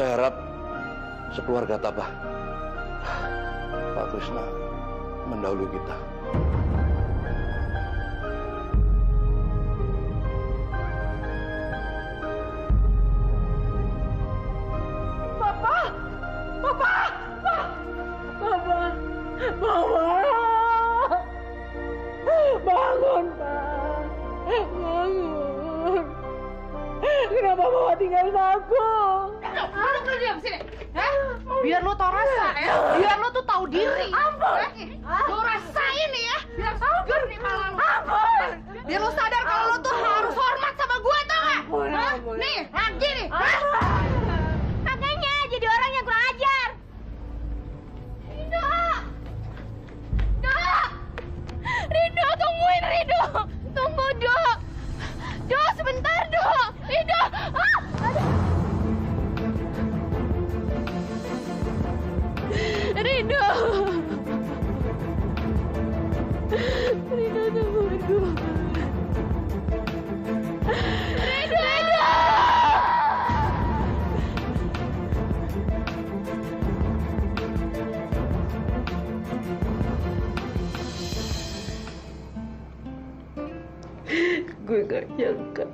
Saya harap sekeluarga tabah Pak Krishna mendahului kita. Papa! Papa! Papa! Mama! Bangun, Pak! Bangun! Kenapa Mama tinggalin aku? Duduk lu diam sini. Biar lu tau rasa ya. Biar lu tuh tahu diri. Ampun! Lu rasain ya. Biar seger nih malah lu. Ampun! Biar lu sadar kalau lu tuh harus hormat sama gua, tau gak? Ampun! Nih, lagi nih. Makanya jadi orang yang kurang ajar. Rido, tungguin Rido. Tunggu, Do. Do, sebentar, Do. Rido. Aduh. Rido. Rido, tungguin gue. Rido. Gue gak nyangka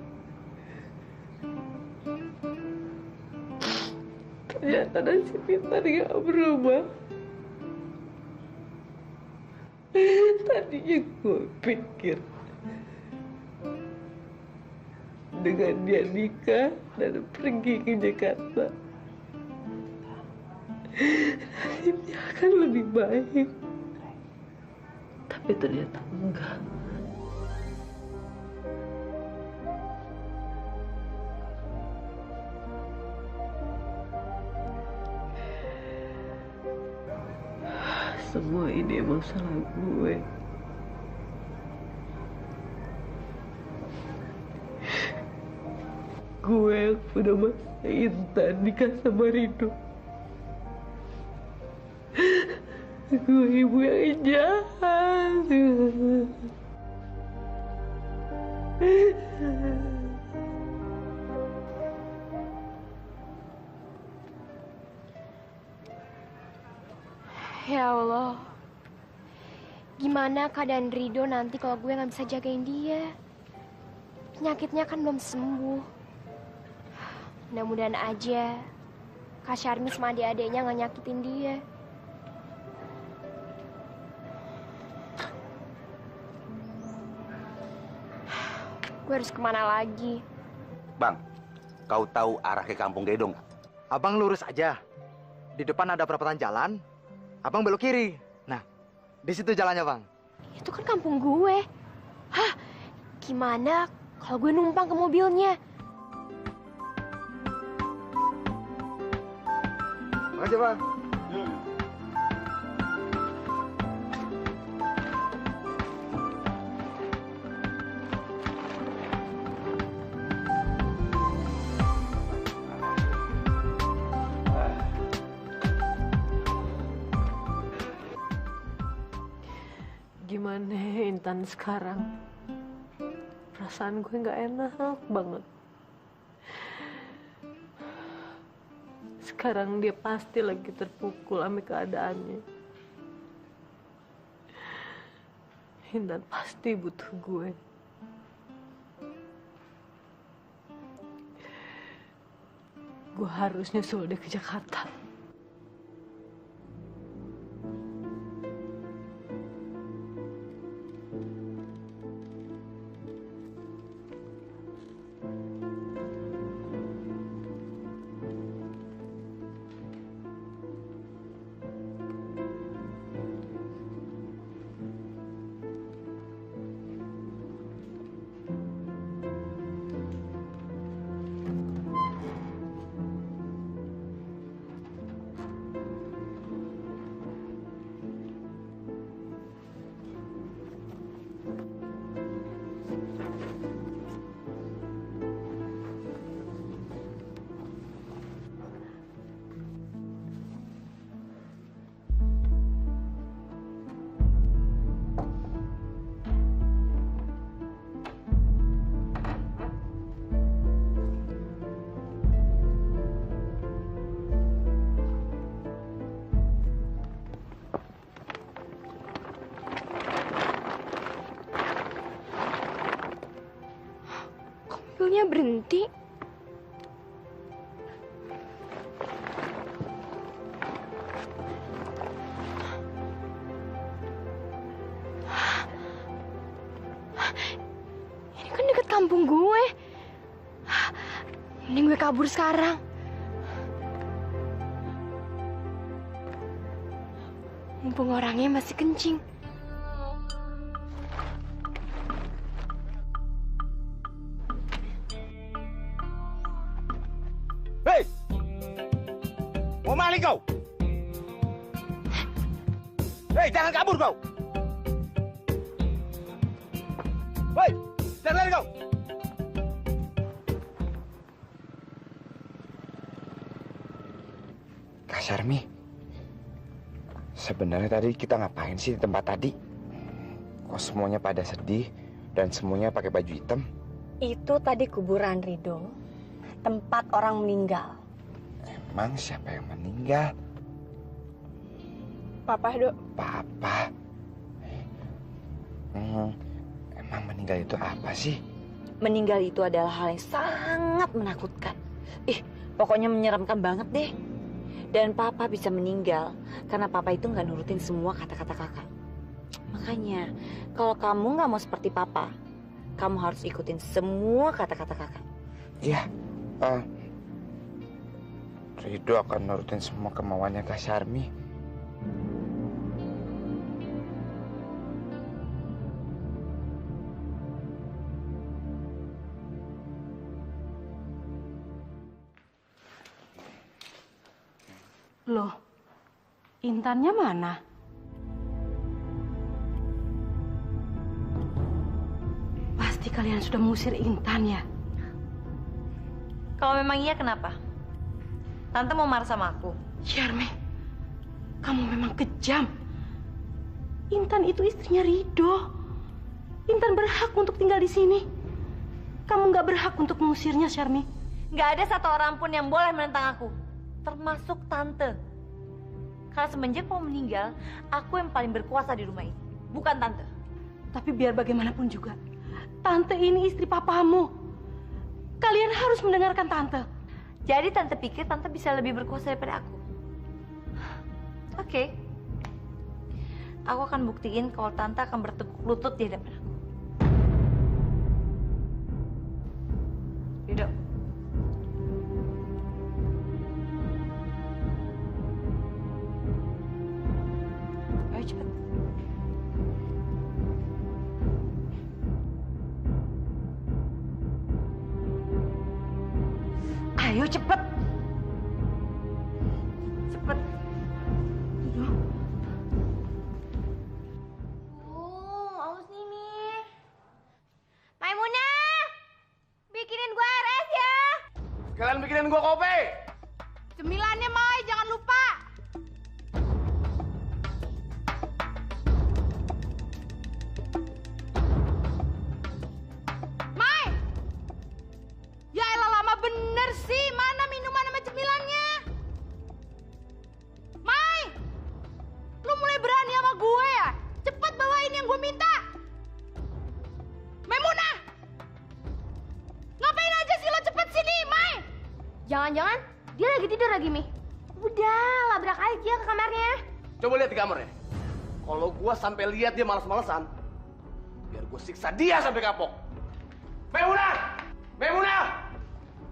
ternyata nasib Intan gak berubah. Tadinya gue pikir dengan dia nikah dan pergi ke Jakarta nasibnya akan lebih baik, tapi ternyata enggak. Semua ini emang salah gue. Gue yang udah maksa Intan nikah sama Rido. Gue ibu yang jahat. Ya Allah, gimana keadaan Rido nanti kalau gue nggak bisa jagain dia? Penyakitnya kan belum sembuh. Mudah-mudahan aja Kak Syarmi sama adik-adiknya nggak nyakitin dia. Gue harus kemana lagi? Bang, kau tahu arah ke Kampung Gedong? Abang lurus aja. Di depan ada perempatan jalan. Abang belok kiri. Nah, di situ jalannya, Bang. Itu kan kampung gue. Hah? Gimana kalau gue numpang ke mobilnya? Makasih, Bang. Gimana Intan sekarang? Perasaan gue nggak enak banget. Sekarang dia pasti lagi terpukul sama keadaannya. Intan pasti butuh gue. Gue harus nyusul dia ke Jakarta. mobilnya berhenti. Ini kan deket kampung gue. Mending gue kabur sekarang. Mumpung orangnya masih kencing. Hei! Mau maling kau? Hei, jangan kabur kau! Hei, jangan lari kau! Kak Syarmi, sebenarnya tadi kita ngapain sih di tempat tadi? Kok semuanya pada sedih dan semuanya pakai baju hitam? Itu tadi kuburan Rido, tempat orang meninggal. Emang siapa yang meninggal? Papa, Dok. Papa. Emang meninggal itu apa sih? Meninggal itu adalah hal yang sangat menakutkan. Pokoknya menyeramkan banget deh. Dan Papa bisa meninggal karena Papa itu nggak nurutin semua kata-kata kakak. Makanya, kalau kamu nggak mau seperti Papa, kamu harus ikutin semua kata-kata kakak. Iya, Rido akan nurutin semua kemauannya Kak Syarmi. Loh, Intannya mana? Pasti kalian sudah mengusir Intan ya? Kalau memang iya, kenapa? Tante mau marah sama aku. Syarmi, kamu memang kejam. Intan itu istrinya Rido. Intan berhak untuk tinggal di sini. Kamu nggak berhak untuk mengusirnya, Syarmi. Nggak ada satu orang pun yang boleh menentang aku, termasuk Tante. Karena semenjak kamu meninggal, aku yang paling berkuasa di rumah ini, bukan Tante. Tapi biar bagaimanapun juga, Tante ini istri papamu. Kalian harus mendengarkan Tante. Jadi Tante pikir Tante bisa lebih berkuasa daripada aku? Oke. Aku akan buktiin kalau Tante akan bertekuk lutut di hadapan aku. Rido. Ayo cepet. Ayo cepet. Cepet. Aus nih. Maimunah, bikinin gua air es ya. Sekalian bikinin gua kopi! Cemilannya, Mai, jangan lupa. Mai! Ya elah, lama bener sih. Mana minuman sama cemilannya? Mai! Lu mulai berani sama gue ya? Cepet bawain yang gue minta. Maimunah! Ngapain aja sih lo, cepet sini, Mai! Jangan-jangan dia lagi tidur lagi, Mi. Udah, labrak aja ke kamarnya. Coba lihat di kamarnya. Kalau gua sampai lihat dia malas-malesan, biar gua siksa dia sampai kapok. Maimunah! Maimunah!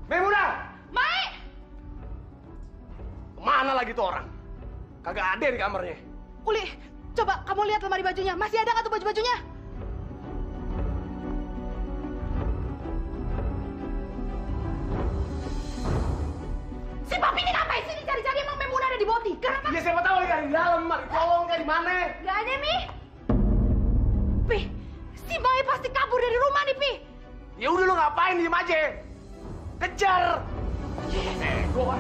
Maimunah! Mai! Kemana lagi tuh orang? Kagak ada di kamarnya. Uli, coba kamu lihat lemari bajunya. Masih ada nggak tuh baju-bajunya? Si Papi ini ngapain sih cari-cari? Emang Maimunah ada di bawah tikar apa? Ya siapa tahu dia di dalam, di kolong kayak di mana? Gak ada, Mi. Pi, si Mai pasti kabur dari rumah nih, Pi. Ya udah lu ngapain, diem aja. Kejar. Gua.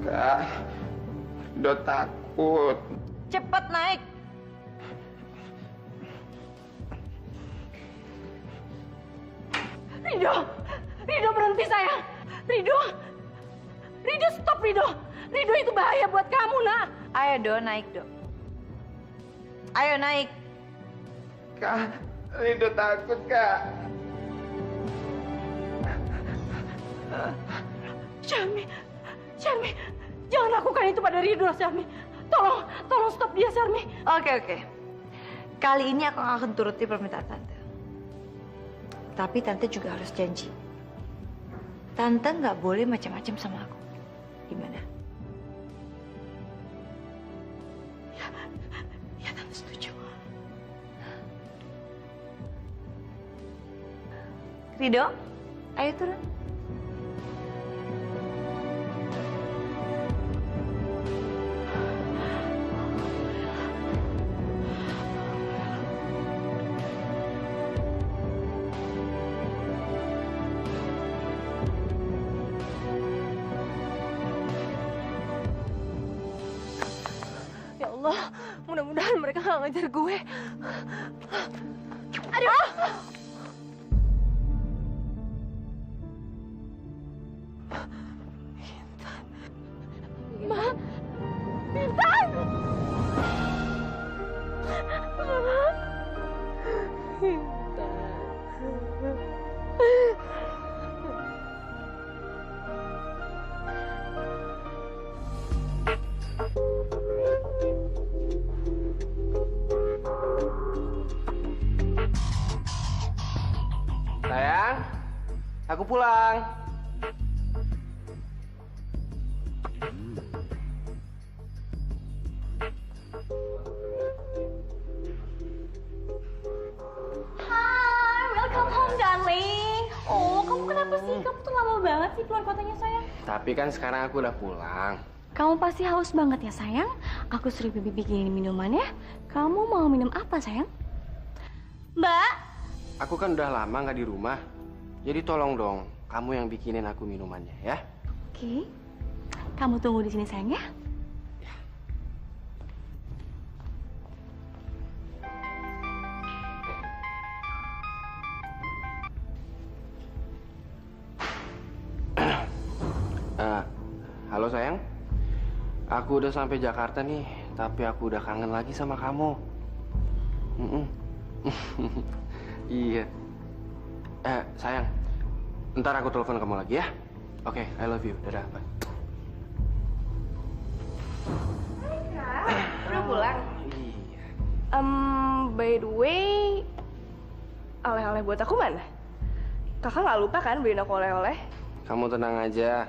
Kak, Rido takut. Cepet naik. Rido, Rido berhenti sayang. Rido, Rido stop Rido. Rido itu bahaya buat kamu, nak. Ayo, Do, naik, Do. Ayo, naik. Kak, Rido takut, Kak. Syarmi, Syarmi, jangan lakukan itu pada Ridho, Syarmi. Tolong stop dia, Syarmi. Oke. Kali ini aku akan turuti permintaan Tante. Tapi Tante juga harus janji. Tante nggak boleh macam-macam sama aku. Gimana? Ya, Tante setuju. Rido, ayo turun. Ya Allah, mudah-mudahan mereka nggak ngajar gue. Aduh! Ma, Intan! Sayang, aku pulang. Hai, welcome home, darling. Oh, kamu kenapa sih? Kamu tuh lama banget sih keluar kotanya, sayang. Tapi kan sekarang aku udah pulang. Kamu pasti haus banget ya, sayang. Aku suruh Bibi bikinin minuman ya. Kamu mau minum apa, sayang? Mbak, Aku kan udah lama nggak di rumah. Jadi tolong dong, kamu yang bikinin aku minumannya ya. oke. Kamu tunggu di sini, sayang ya. Halo sayang, aku udah sampai Jakarta nih, tapi aku udah kangen lagi sama kamu. Iya. Sayang, ntar aku telepon kamu lagi ya. Oke, I love you. Dadah, bye. Udah pulang? Iya. By the way, oleh-oleh buat aku mana? Kakak nggak lupa kan beliin aku oleh-oleh? Kamu tenang aja.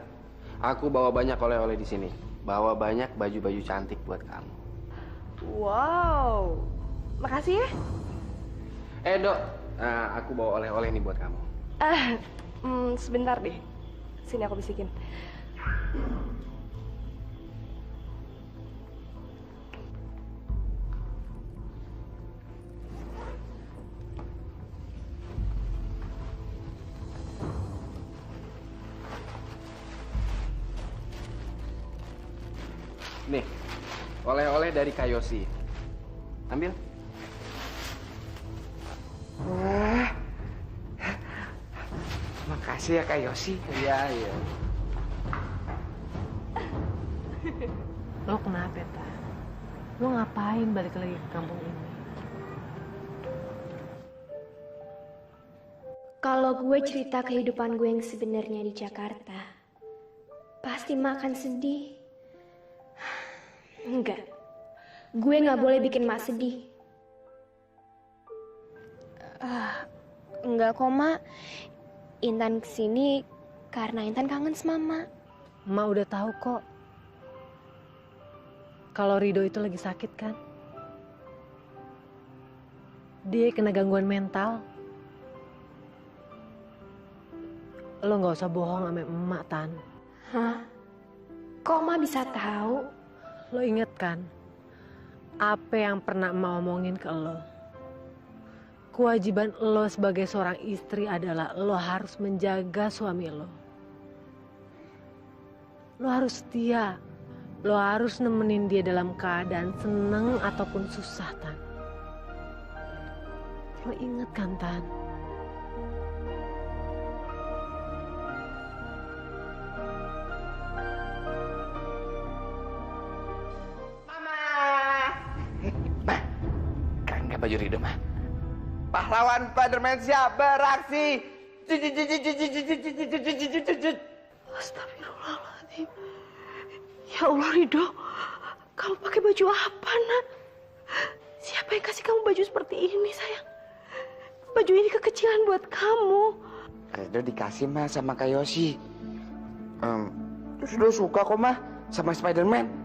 Aku bawa banyak oleh-oleh di sini. Bawa banyak baju-baju cantik buat kamu. Wow, makasih ya. Dok, aku bawa oleh-oleh nih buat kamu. Sebentar deh. Sini aku bisikin. Nih, oleh-oleh dari Kayosi. Ambil. Wah. Makasih ya, Kak Yosi. Iya. Lo kenapa, Ta? Lo ngapain balik lagi ke kampung ini? Kalau gue cerita kehidupan gue yang sebenarnya di Jakarta, pasti Mak akan sedih. Enggak, gue nggak boleh bikin Mak sedih. Enggak kok, Mak. Intan kesini karena Intan kangen sama Mak. Emak udah tahu kok. Kalau Rido itu lagi sakit kan? Dia kena gangguan mental. Lo nggak usah bohong sama emak, Tan. Hah? Kok Mak bisa tahu? Lo inget kan? Apa yang pernah emak omongin ke lo? Kewajiban lo sebagai seorang istri adalah lo harus menjaga suami lo. Lo harus setia. Lo harus nemenin dia dalam keadaan seneng ataupun susah, Tan. Lo inget kan, Tan? baju Rido, mah. Pahlawan Spiderman siap beraksi. Astagfirullahaladzim. Ya Allah, Rido. Kamu pakai baju apa, nak? Siapa yang kasih kamu baju seperti ini, sayang? Baju ini kekecilan buat kamu. Rido dikasih mah sama Kak Yosi. Terus Rido suka kok mah sama Spiderman.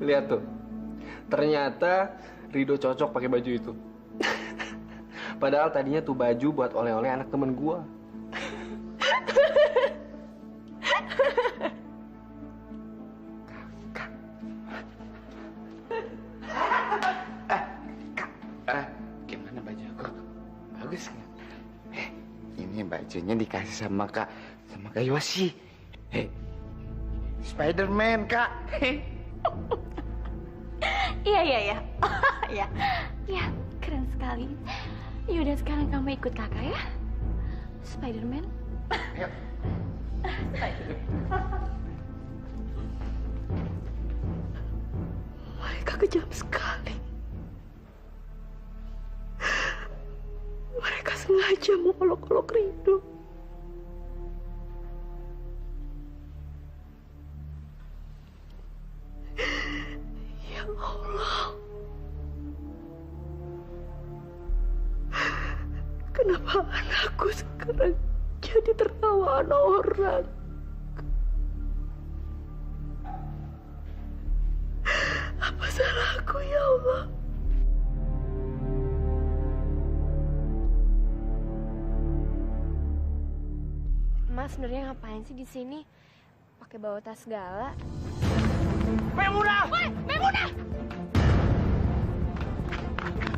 Lihat tuh, ternyata Rido cocok pakai baju itu. Padahal tadinya tuh baju buat oleh-oleh anak temen gua. Gimana baju aku? Bagus nggak? Ini bajunya dikasih sama Kak Yosi. Spiderman, Kak. Iya. Iya, keren sekali. Yaudah sekarang kamu ikut kakak ya. Spiderman. Ayo. Mereka kejam sekali. Mereka sengaja mengolok-olok Rido. Ya Allah. Kenapa anakku sekarang jadi tertawaan orang? Apa salahku, ya Allah? Mas sebenarnya ngapain sih di sini? Pakai bawa tas segala. Memunah! Woi, Memunah!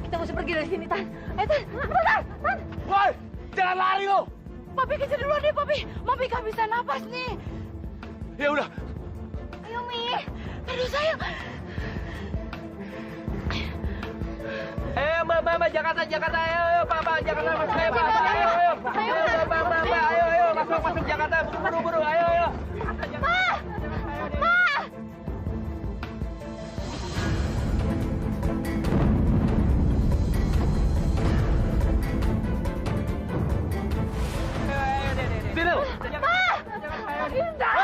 Kita mesti pergi dari sini, Tan. Ayo, Tan. Tan. Woi, jangan lari lo! Papi kejar duluan deh, Papi. Papi gak bisa napas nih. Ya udah. Ayo, Mi. Aduh, sayang. Mbak, Jakarta, ayo, Pak, Jakarta, masuk, ayo, Pak, ayo, Mbak, ayo, masuk Jakarta, buru, ayo. Intan!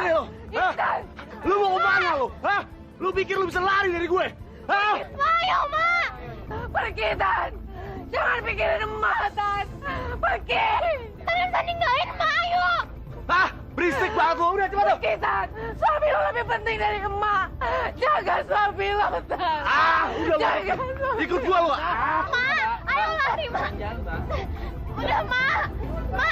Sini lo, Intan! lu mau kemana lo? Hah? Lu pikir lu bisa lari dari gue? Hah? Ayo, Ma! Pergi, Tan! Jangan pikirin emak, Tan! Pergi! Tan ninggalin emak, ayo! Hah? Berisik banget lo, udah cepat lo! Pergi, Tan! Suami lo lebih penting dari emak! Jaga suami lo, Tan! Udah Jaga lo, suami ikut gua lo! Ma! Ayo lari, Ma! Udah, Ma! Ma!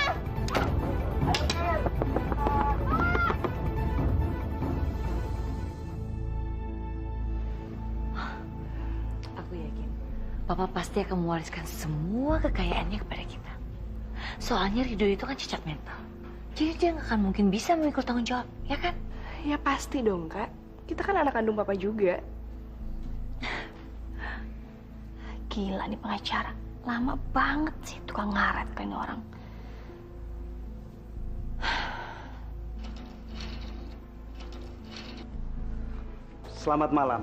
Aku yakin Papa pasti akan mewariskan semua kekayaannya kepada kita. Soalnya Rido itu kan cacat mental. Jadi dia nggak akan mungkin bisa memikul tanggung jawab, ya kan? Ya pasti dong, Kak. Kita kan anak kandung papa juga. Gila nih pengacara. Lama banget sih tukang ngaret kayak ini orang. Selamat malam.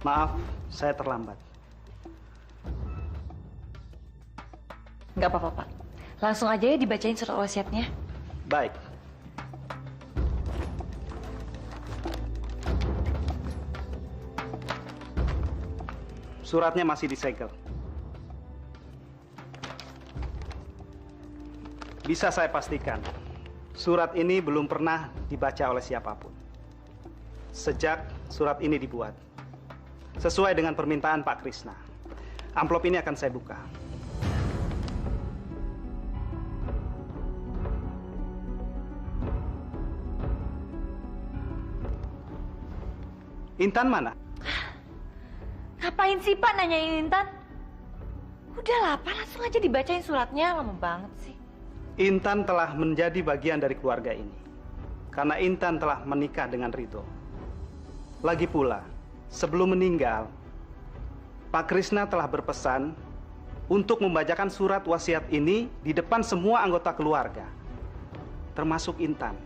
Maaf, saya terlambat. Nggak apa-apa, Pak. Langsung aja ya dibacain surat wasiatnya. Baik. Suratnya masih disegel. Bisa saya pastikan, surat ini belum pernah dibaca oleh siapapun. Sejak surat ini dibuat, sesuai dengan permintaan Pak Krishna, amplop ini akan saya buka. Intan mana? Ngapain sih Pak nanyain Intan? Udahlah Pak, langsung aja dibacain suratnya. Lama banget sih. Intan telah menjadi bagian dari keluarga ini. Karena Intan telah menikah dengan Rido. Lagi pula, sebelum meninggal, Pak Krishna telah berpesan untuk membacakan surat wasiat ini di depan semua anggota keluarga. termasuk Intan.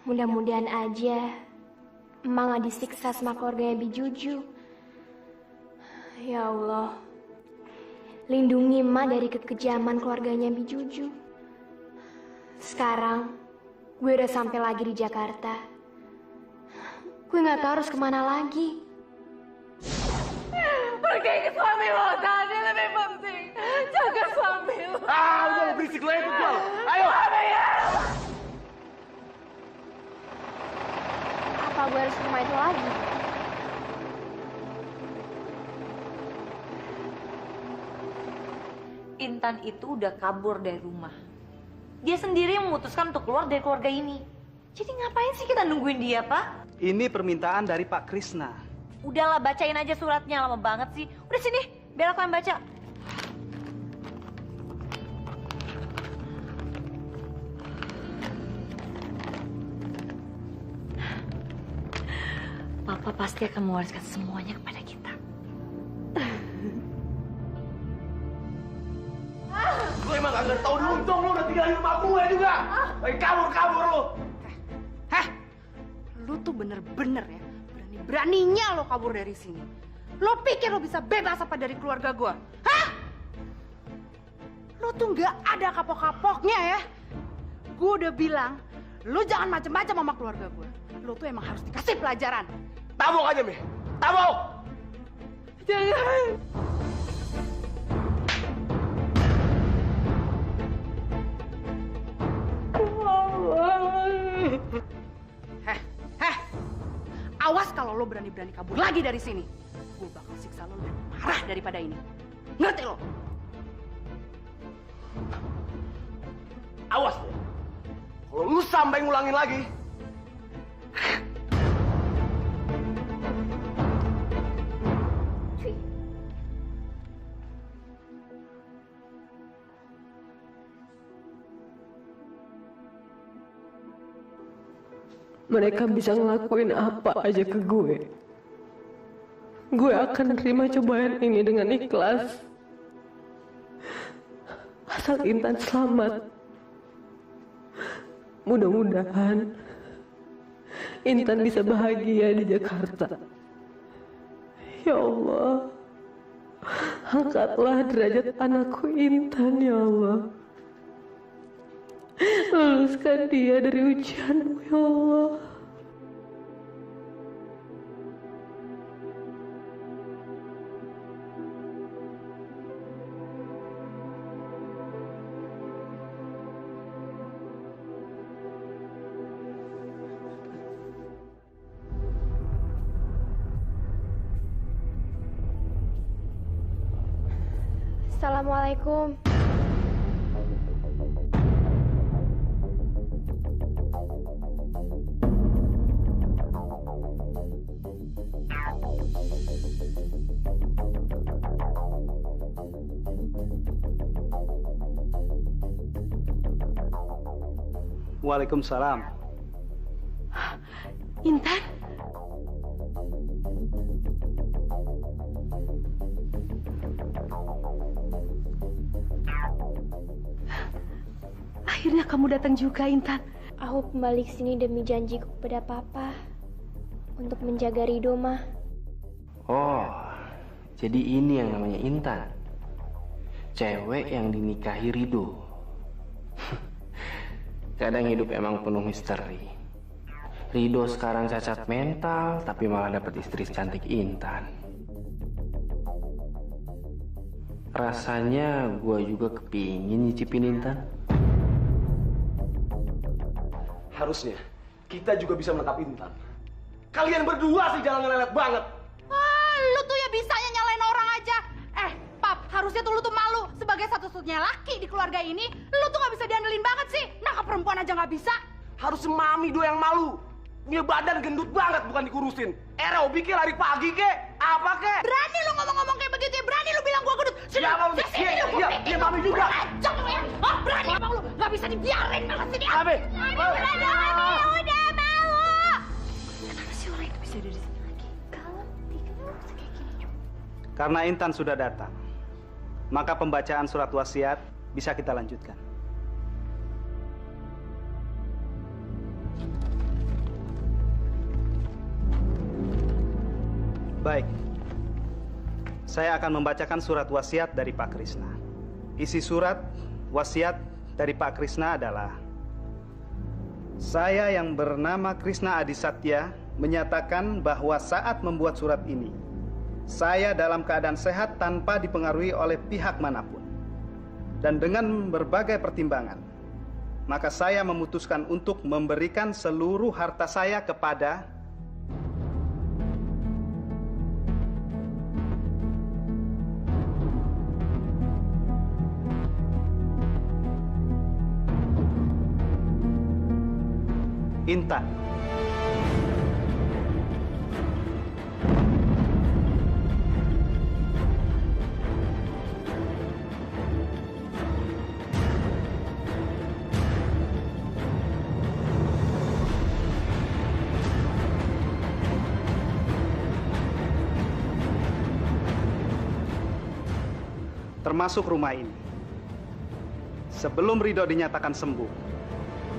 Mudah-mudahan aja Emang gak disiksa sama keluarganya Bijuju. Ya Allah, lindungi Emak dari kekejaman keluarganya Bijuju. Sekarang gue udah sampai lagi di Jakarta. Gue gak tahu harus kemana lagi. Pergi ke suami lo, tadi lebih penting. Jaga suami lo. Udah lo berisik lo, ikut gue. Ayo. Apa gue harus ke rumah itu lagi? Intan itu udah kabur dari rumah. Dia sendiri yang memutuskan untuk keluar dari keluarga ini. Jadi ngapain sih kita nungguin dia, Pak? Ini permintaan dari Pak Krisna. Udahlah, bacain aja suratnya, lama banget sih. Udah sini, biar aku yang baca. Papa pasti akan mewariskan semuanya kepada kita. Lu emang gak tau untung lu udah tinggal di rumah gue juga. Lagi kabur lu. Lu tuh bener-bener ya, berani-beraninya lo kabur dari sini. Lo pikir lo bisa bebas apa dari keluarga gue? Hah? Lo tuh nggak ada kapok-kapoknya ya. Gue udah bilang, lo jangan macam-macam sama keluarga gue. Lo tuh emang harus dikasih pelajaran. Tabok aja, Mi. Tabok! Jangan. Awas kalau lo berani-berani kabur lagi dari sini. Gue bakal siksa lo lebih parah daripada ini. Ngerti lo? Awas lo. Kalau lu sampai ngulangin lagi. Mereka bisa ngelakuin apa aja ke gue. Gue akan terima cobaan ini dengan ikhlas. Asal Intan selamat. Mudah-mudahan Intan bisa bahagia di Jakarta. Ya Allah, angkatlah derajat anakku Intan, ya Allah. Luluskan dia dari ujianmu, ya Allah. Assalamualaikum. Waalaikumsalam. Intan? Akhirnya kamu datang juga, Intan. Aku kembali ke sini demi janjiku kepada Papa untuk menjaga Rido, Ma. Oh, jadi ini yang namanya Intan. Cewek yang dinikahi Rido. Kadang hidup emang penuh misteri. Rido sekarang cacat mental, tapi malah dapat istri secantik Intan. Rasanya gue juga kepingin nyicipin Intan. Harusnya kita juga bisa menangkap Intan. Kalian berdua sih jangan ngelelet banget. Lu tuh ya bisanya nyalain orang aja. Pap, harusnya tuh lu tuh malu. Sebagai satu-satunya laki di keluarga ini, lu tuh gak bisa diandelin banget sih. Nangkap perempuan aja gak bisa. Harusnya Mami do yang malu. Punya badan gendut banget bukan dikurusin. Hobi ke lari pagi ke. Apa kek? Berani lu ngomong-ngomong kayak begitu ya? Berani lu bilang gua gendut? Sini, sini lu. Iya, Mami juga. Acak lu ya. Oh, berani ngomong lu. Nggak bisa dibiarin malah sini. Mami. Udah mau. Kenapa sih orang itu bisa ada di sini lagi? Kalau kenapa bisa kayak gini juga? Karena Intan sudah datang, maka pembacaan surat wasiat bisa kita lanjutkan. Baik, saya akan membacakan surat wasiat dari Pak Krisna. Isi surat wasiat dari Pak Krisna adalah: saya yang bernama Krisna Adi Satya menyatakan bahwa saat membuat surat ini, saya dalam keadaan sehat tanpa dipengaruhi oleh pihak manapun. Dan dengan berbagai pertimbangan, maka saya memutuskan untuk memberikan seluruh harta saya kepada Intan. Termasuk rumah ini. Sebelum Ridho dinyatakan sembuh,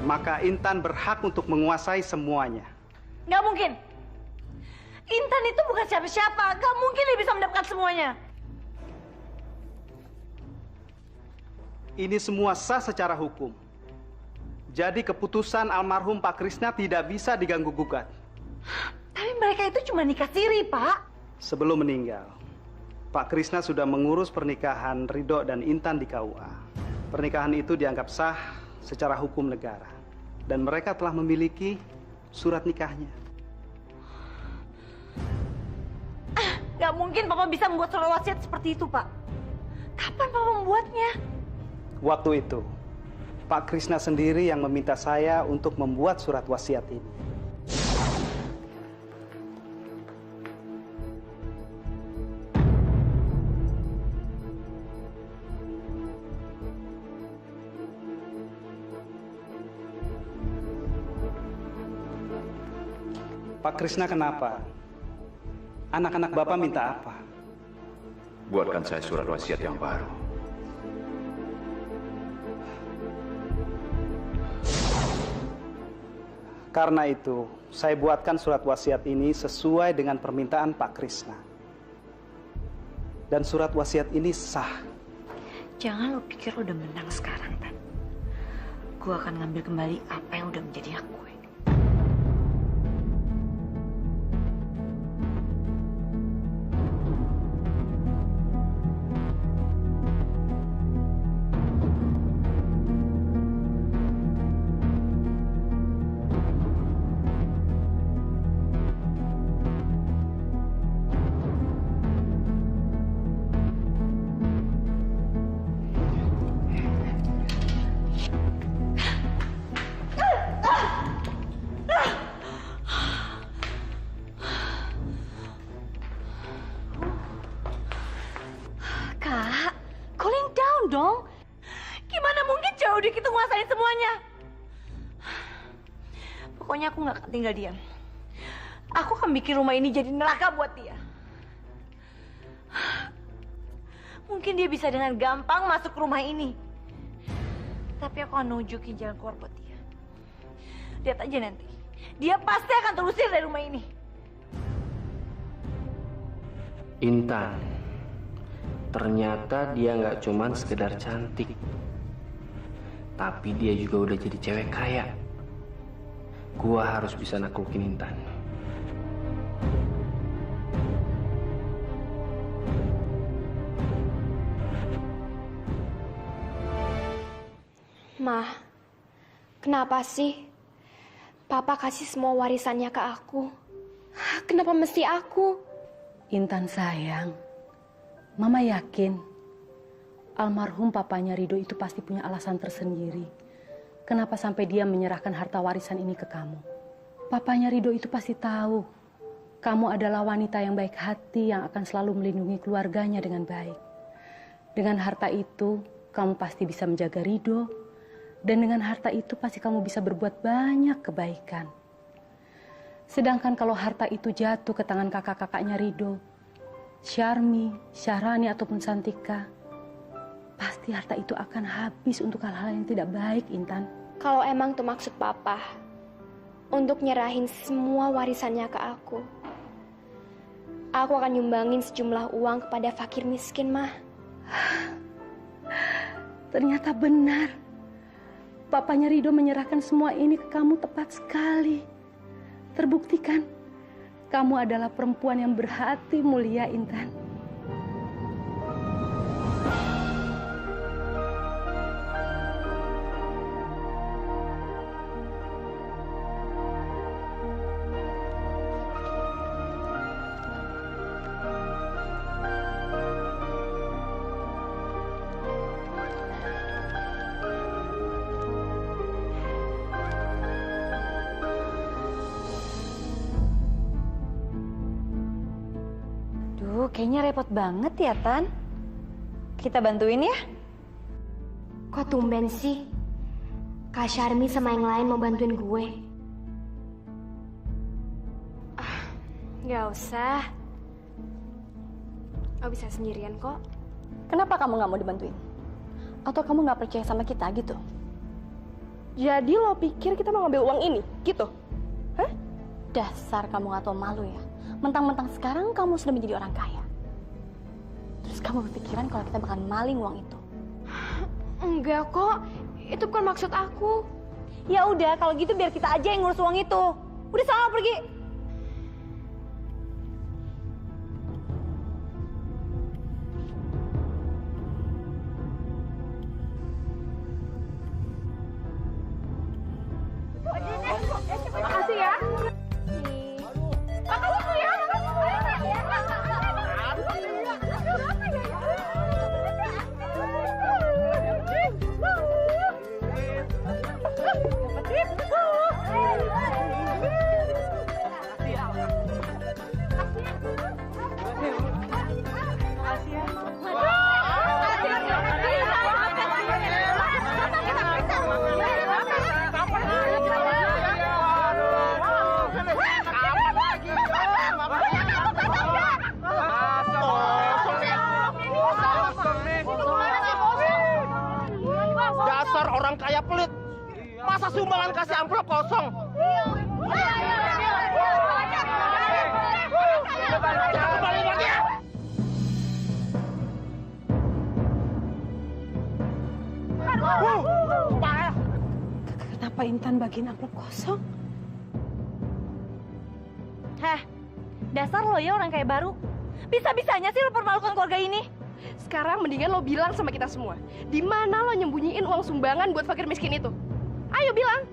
maka Intan berhak untuk menguasai semuanya. Nggak mungkin. Intan itu bukan siapa-siapa. Nggak mungkin dia bisa mendapatkan semuanya. Ini semua sah secara hukum. Jadi keputusan almarhum Pak Krisna tidak bisa diganggu-gugat. Tapi mereka itu cuma nikah siri, Pak. Sebelum meninggal, Pak Krisna sudah mengurus pernikahan Ridho dan Intan di KUA. Pernikahan itu dianggap sah secara hukum negara. Dan mereka telah memiliki surat nikahnya. Nggak mungkin Papa bisa membuat surat wasiat seperti itu, Pak. Kapan Papa membuatnya? Waktu itu, Pak Krisna sendiri yang meminta saya untuk membuat surat wasiat ini. Pak Krisna kenapa? Anak-anak Bapak minta apa? Buatkan saya surat wasiat yang baru. Karena itu, saya buatkan surat wasiat ini sesuai dengan permintaan Pak Krisna. Dan surat wasiat ini sah. Jangan lo pikir lo udah menang sekarang, Tan. Gue akan ngambil kembali apa yang udah menjadi hak gue. Kak, cooling down dong. Gimana mungkin jauh dikit itu nguasain semuanya? Pokoknya aku nggak akan tinggal diam. Aku akan bikin rumah ini jadi neraka buat dia. Mungkin dia bisa dengan gampang masuk ke rumah ini. Tapi aku akan nunjukin jalan keluar buat dia. Lihat aja nanti. Dia pasti akan terusir dari rumah ini. Intan, ternyata dia nggak cuman sekedar cantik, tapi dia juga udah jadi cewek kaya. Gua harus bisa naklukin Intan. Ma, kenapa sih Papa kasih semua warisannya ke aku? Kenapa mesti aku? Intan sayang, Mama yakin almarhum papanya Ridho itu pasti punya alasan tersendiri. Kenapa sampai dia menyerahkan harta warisan ini ke kamu? Papanya Ridho itu pasti tahu Kamu adalah wanita yang baik hati yang akan selalu melindungi keluarganya dengan baik. Dengan harta itu, kamu pasti bisa menjaga Rido. Dan dengan harta itu pasti kamu bisa berbuat banyak kebaikan. Sedangkan kalau harta itu jatuh ke tangan kakak-kakaknya Rido, Syarmi, Syahrani ataupun Santika, pasti harta itu akan habis untuk hal-hal yang tidak baik, Intan. Kalau emang tuh maksud Papa, untuk nyerahin semua warisannya ke aku akan nyumbangin sejumlah uang kepada fakir miskin, Mah. Ternyata benar. Papanya Rido menyerahkan semua ini ke kamu tepat sekali. Terbuktikan, kamu adalah perempuan yang berhati mulia, Intan. Kayaknya repot banget ya, Tan. Kita bantuin ya? Kok tumben sih? Kak Syarmi sama yang lain mau bantuin gue. Gak usah. Aku bisa sendirian kok. Kenapa kamu nggak mau dibantuin? Atau kamu nggak percaya sama kita gitu? Jadi lo pikir kita mau ngambil uang ini, gitu? Hah? Dasar kamu nggak tahu malu ya. Mentang-mentang sekarang kamu sudah menjadi orang kaya. Terus kamu berpikiran kalau kita bakal maling uang itu? Enggak kok, itu bukan maksud aku. Ya udah, kalau gitu biar kita aja yang ngurus uang itu. Udah sana pergi. Makasih ya. Dasar orang kaya pelit. Masa sumbangan kasih amplop kosong? Kembali lagi ya. Kenapa Intan bagiin amplop kosong? Heh, dasar lo ya orang kayak baru. Bisa-bisanya sih lo permalukan keluarga ini. Sekarang mendingan lo bilang sama kita semua, di mana lo nyembunyiin uang sumbangan buat fakir miskin itu? Ayo bilang.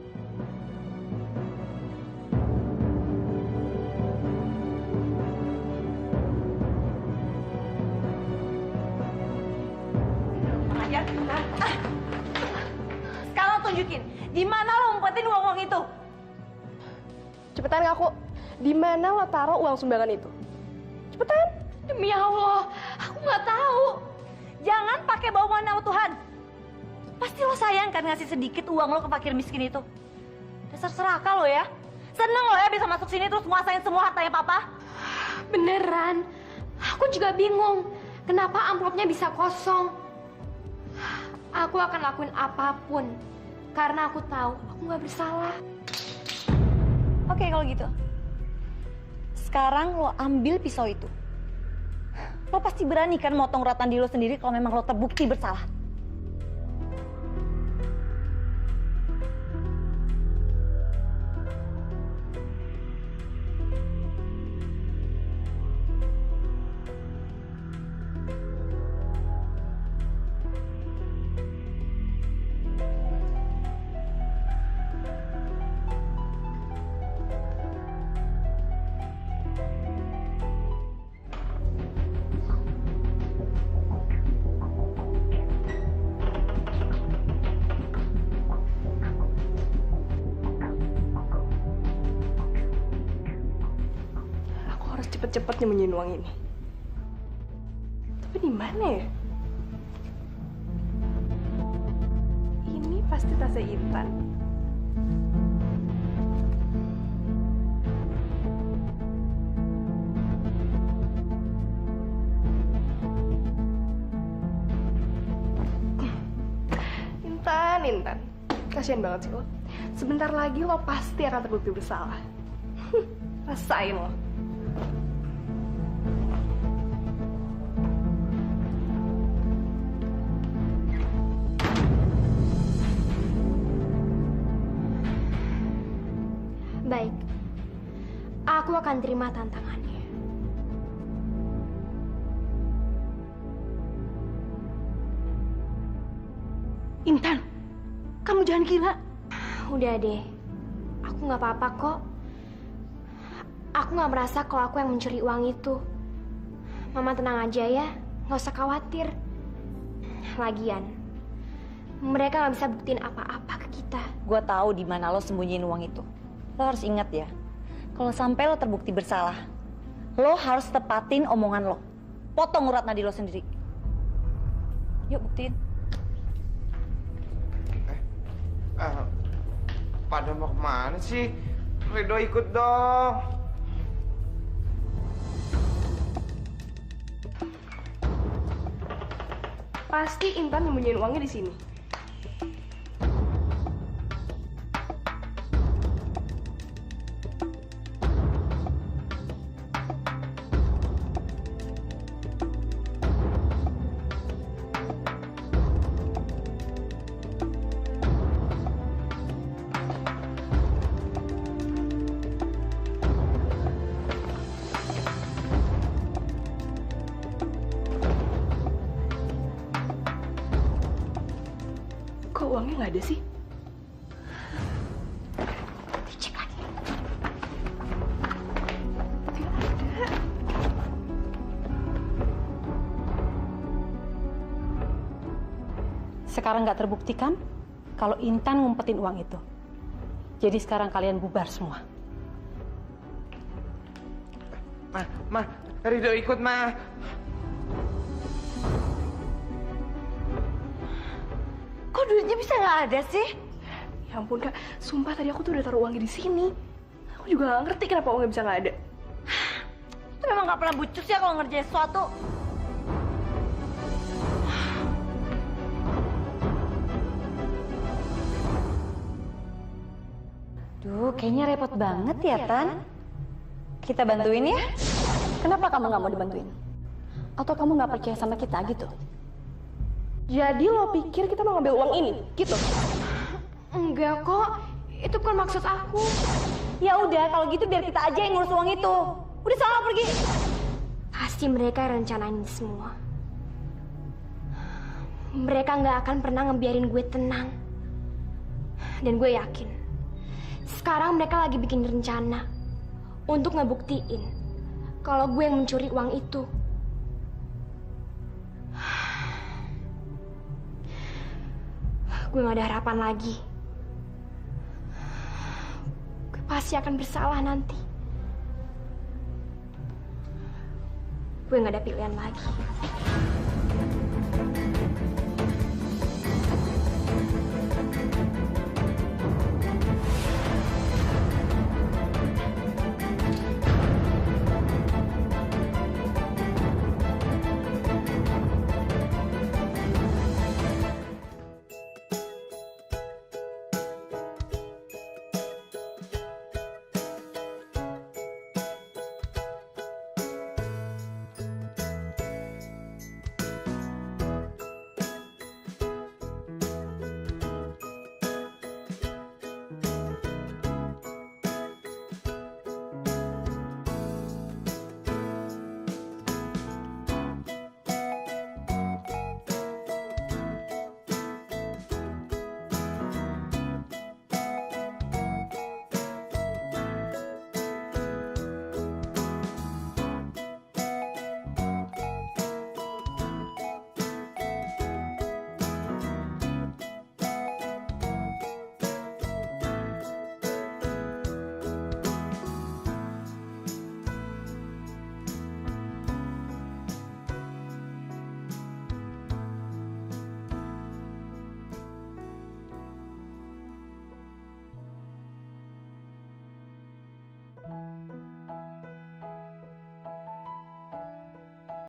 Sekarang tunjukin, di mana lo ngumpetin uang-uang itu? Cepetan ngaku, di mana lo taruh uang sumbangan itu? Cepetan. Demi Allah, aku nggak tahu. Jangan pakai bawa nama Tuhan. Pasti lo sayang kan ngasih sedikit uang lo ke fakir miskin itu. Dasar serakah lo ya. Seneng lo ya bisa masuk sini terus nguasain semua hartanya Papa. Beneran, aku juga bingung. Kenapa amplopnya bisa kosong? Aku akan lakuin apapun. Karena aku tahu aku nggak bersalah. Oke kalau gitu. Sekarang lo ambil pisau itu. Lo pasti berani kan motong rotan di lo sendiri kalau memang lo terbukti bersalah. cepet-cepet nyembunyiin uang ini. Tapi di mana ya? Ini pasti tasnya Intan. Intan. Kasian banget sih lo. Sebentar lagi lo pasti akan terbukti bersalah. Rasain lo. Baik, aku akan terima tantangannya. Intan, kamu jangan gila. Udah deh, aku nggak apa-apa kok. Aku nggak merasa kalau aku yang mencuri uang itu. Mama tenang aja ya, nggak usah khawatir. Lagian, mereka nggak bisa buktiin apa-apa ke kita. Gue tahu di mana lo sembunyiin uang itu. Lo harus ingat ya, kalau sampai lo terbukti bersalah, lo harus tepatin omongan lo. Potong urat nadi lo sendiri. Yuk buktiin. Pada mau kemana sih? Ridho ikut dong. Pasti Intan nyembunyiin uangnya di sini. Kok uangnya nggak ada sih? Dicek lagi. Sekarang nggak terbuktikan kalau Intan ngumpetin uang itu. Jadi sekarang kalian bubar semua. Ma, Ridho ikut, Ma. Kok duitnya bisa nggak ada sih? Ya ampun Kak, sumpah tadi aku tuh udah taruh uangnya di sini. Aku juga nggak ngerti kenapa uangnya bisa nggak ada. Itu memang nggak pernah bucus ya kalau ngerjain sesuatu. Duh, kayaknya repot banget ya, Tan. Kita bantuin ya? Kenapa kamu nggak mau dibantuin? Atau kamu nggak percaya sama kita gitu? Jadi lo pikir kita mau ngambil uang ini, gitu? Enggak kok, itu bukan maksud aku. Ya udah, kalau gitu biar kita aja yang ngurus uang itu. Udah sana pergi. Pasti mereka yang rencanain ini semua. Mereka nggak akan pernah ngebiarin gue tenang. Dan gue yakin, sekarang mereka lagi bikin rencana untuk ngebuktiin kalau gue yang mencuri uang itu. Gue gak ada harapan lagi. Gue pasti akan bersalah nanti. Gue gak ada pilihan lagi.